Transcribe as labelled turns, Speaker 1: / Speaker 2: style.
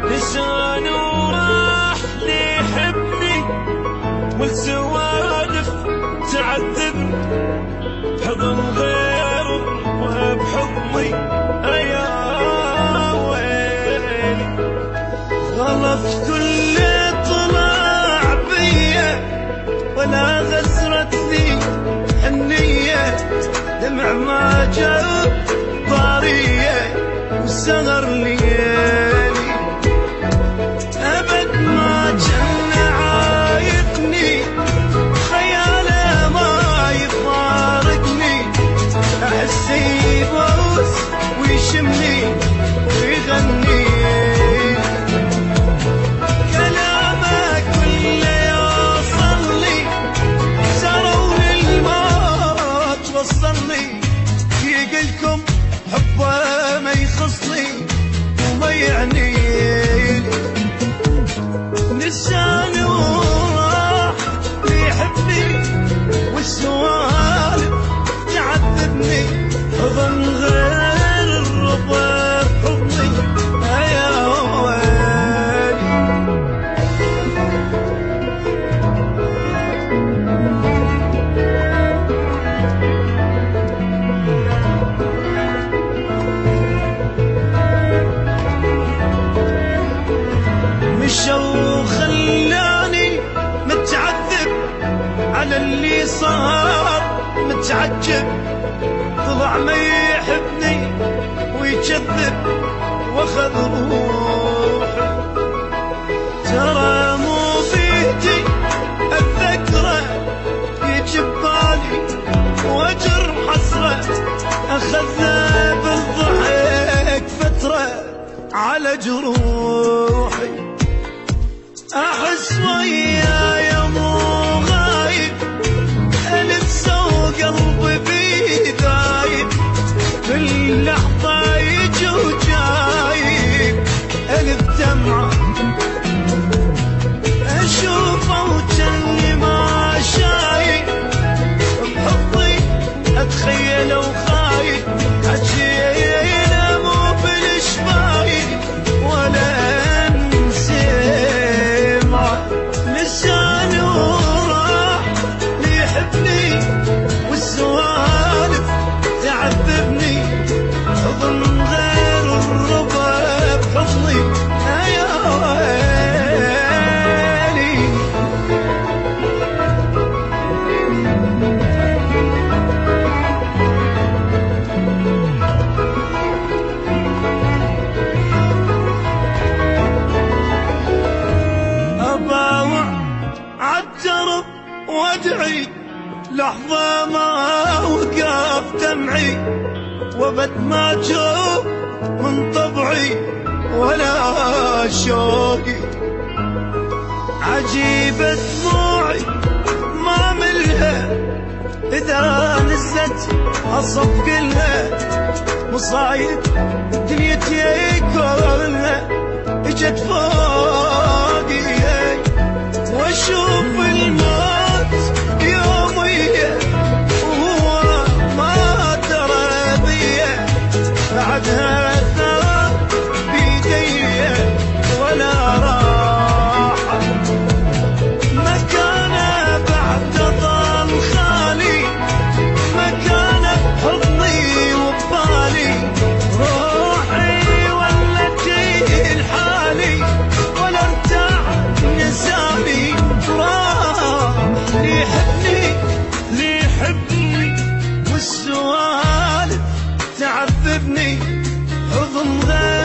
Speaker 1: لسانه راح ليحبني والسوالف تعذبني بحضن غيره وبحضني يا ويلي. غلط كل طلع بيا ولا غسرتني حنية، دمع ما جاب طارية وسهر ليالي. أبد ما جن عايقني خياله ما يفارقني، أحس يبوس ويشمني ويغني. كلامه كله يوصلني، سروا للموت وصلني. يقلكم حبه ما يخصني وما يعنيني. لسانه راح يحبني والسوالف تعذبني، حضن غير الرضا بحضني يا ويلي. مشوا خلاني متعذب على اللي صار متعجب. طلع ما يحبني ويكذب واخذ روحي. ترى مو بيدي اتذكره يجي ببالي واجر حسره، اخذنا بالضحك فتره على جروحي. احس وياي مو غايب الف وقلبي بيدايب، كل لحظه يجي وجايب الف دمعه. اشوفه وجني ما شايف بحضني، اتخيله وخايف حجينا مو بالشفايف ولا وادعي لحظة ما وقف دمعي، وبد ما جوب من طبعي ولا شوقي. عجيبة دموعي ما ملها إذا نزلت أصف كلها، مصايب دنيتي كلها اجت فوقي. واشوف الموت يوميا وهو ما درى بيا، بعدها ثار بيدي ولا راحة. مكانه بعد ظل خالي، مكانه بحضني وببالي. روحي ولتي لحالي ولا ارتاح نساني. راح ليحبني والسوالف تعذبني، حضن غير